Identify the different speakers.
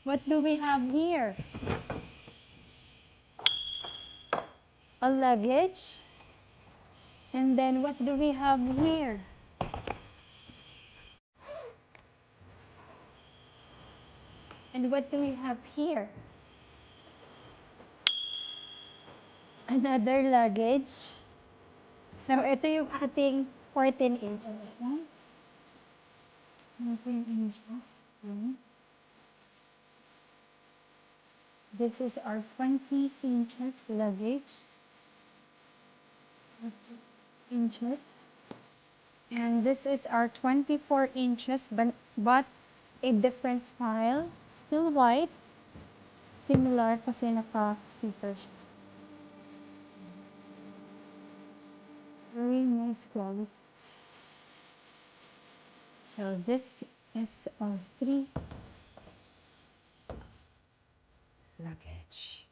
Speaker 1: What do we have here? A luggage. And then what do we have here? And what do we have here? Another luggage. So, ito yung ating 14 inches. 14 inches. This is our 20 inches luggage. 20 inches. And this is our 24 inches, but a different style. Still white. Similar kasi naka-zipper siya. Very nice quality. So this is our 3 luggage.